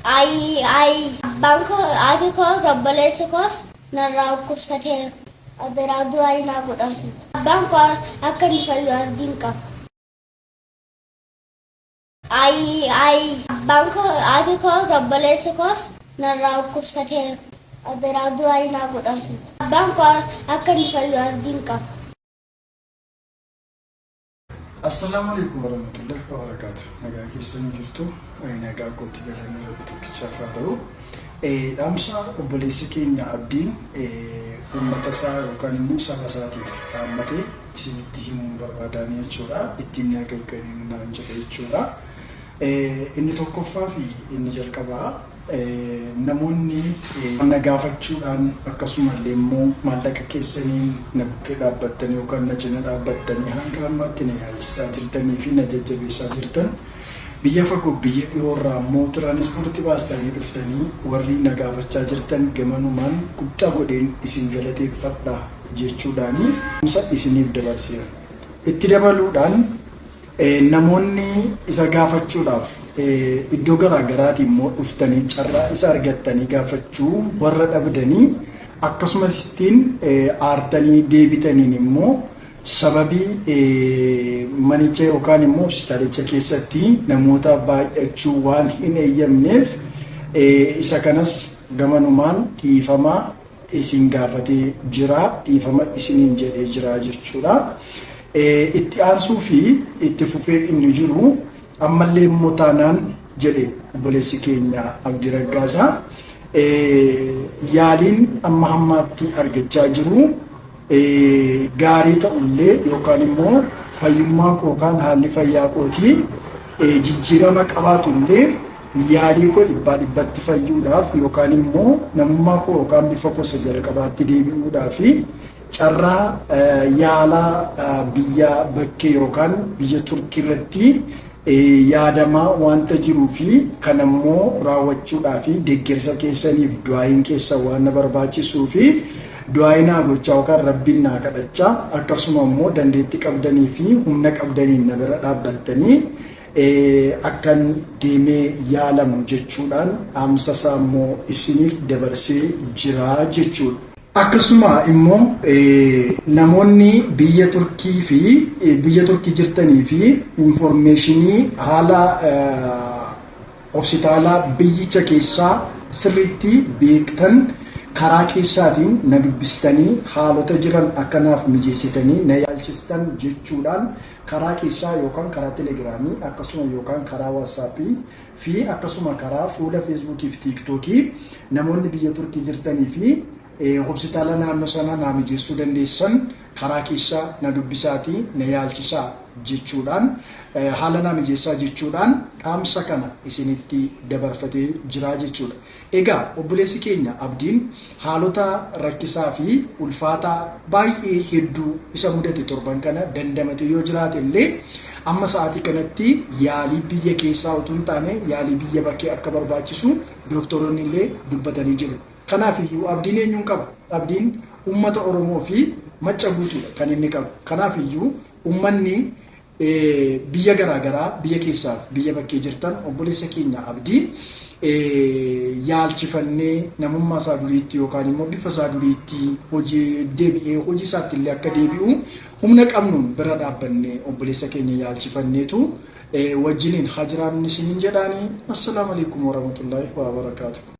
Abbaan koo haati koos obboleessi koos narraa dhukkubsateera. Adaraa du'aa naa godhatu. Abbaan koo akka inni fayyu argin qaba. Abbaan koo haati koos obboleessi koos narraa dhukkubsateera. Adaraa du'aa naa godhatu. Abbaan koo akka inni fayyu argin qaba. Assalamu alaikum warahmatullahi wabarakatuh. Nagaa keessanii jirtu nagaa kootti galanii rabbi tokkichaaf haa ta'u. Dhaamsa obboleessi keenya Abdiin uummata isaa yookaan immoo saba isaatiif dhaammatee isinitti himuu barbaadan jechuudha. Ittiin nagagganii naan jedha jechuudha. Inni tokkoffaa fi inni jalqabaa namoonni na gaafachuudhaan akkasumallee immoo maallaqa keessaniin na bukkee dhaabbattanii yookaan na cina dhaabbattanii hanga ammaatti na yaalchisaa jirtanii fi na jajjabeessaa jirtan biyya fagoo biyya dhiyoorraa immoo tiraanispoortii baastanii dhuftanii warri na gaafachaa jirtan gamanumaan guddaa godheen isin galateeffadha jechuudhaanii isiniif dabarseera. Itti dabaluudhaan namoonni isa gaafachuudhaaf iddoo garaagaraatii immoo dhuftanii carraa isa argattanii gaafachuu warra dhabdanii akkasumas ittiin aartanii deebitaniin immoo sababii manicha yookaan immoo hospitaalicha keessatti namoota baay'achuu waan hin eeyyamneef isa kanas gamanumaan dhiifamaa isin gaafatee jira, dhiifama isiniin jedhee jira jechuudha. Itti aansuu fi itti fufee inni jiru ammallee immoo taanaan jedhe obboleessi keenya Abdii Raggaasaa yaaliin amma hammaatti argachaa jiru gaarii ta'ullee yookaan immoo fayyummaa koo yookaan haalli fayyaa kootii jijjiirama qabaatullee yaalii koo dhibbatti fayyuudhaaf yookaan immoo namummaa koo yookaan bifa koo sagala qabaatti deebi'uudhaaf carraa yaalaa biyya bakkee yookaan biyya Turkii irratti yaadamaa wanta jiruu fi kan ammoo raawwachuudhaa fi deeggarsa keessaniif du'aayin keessan waan na barbaachisuu fi du'aayinaa gochaa yookaan rabbiin naa kadhachaa akkasuma immoo dandeettii qabdanii fi humna qabdaniin na bira dhaabbattanii akkan deemee yaalamu jechuudhaan dhaamsa isaa immoo isiniif dabarsee jira jechuudha. Akkasuma immoo namoonni biyya Turkii jirtanii fi informationii haala hospitaalaa biyyicha keessaa sirriitti beektan karaa keessaatiin na dubbistanii haalota jiran akkanaaf mijeessitanii na yaalchistan jechuudhaan karaa keessaa yookaan karaa telegiraamii akkasuma yookaan karaa waatsaappii fi akkasuma karaa fuula feesbuukii fi tiiktookii namoonni biyya Turkii jirtanii fi hospitaala naannoo sana naa mijeessuu dandeessan karaa keessaa na dubbisaatii na yaalchisaa jechuudhaan haala naa mijeessaa jechuudhaan dhaamsa kana isinitti dabarfatee jira jechuudha. Egaa obboleessi keenya Abdiin haalota rakkisaa fi ulfaataa baay'ee hedduu isa mudate torban kana dandamate yoo jiraate illee amma sa'aatii kanatti yaalii biyya keessaa utuu hin taane yaalii biyya bakkee akka barbaachisu doktoroonni illee dubbatanii jiru. Kanaaf iyyuu Abdiin eenyuun qaba? Abdiin uummata Oromoo fi macca guutuudha kan inni qabu. Kanaaf iyyuu uummanni biyya garaagaraa biyya keessaaf biyya bakkee jirtan obboleessa keenya Abdii yaalchifannee namummaa isaa duriitti yookaan immoo bifa isaa duriitti hojii isaatti illee akka deebi'u humna qabnuun bira dhaabbannee obboleessa keenya yaalchifanneetu wajjiniin haa jiraannu isiniin jedhaanii. Assalaamu alaikum warahmatullahi wabarakatuh.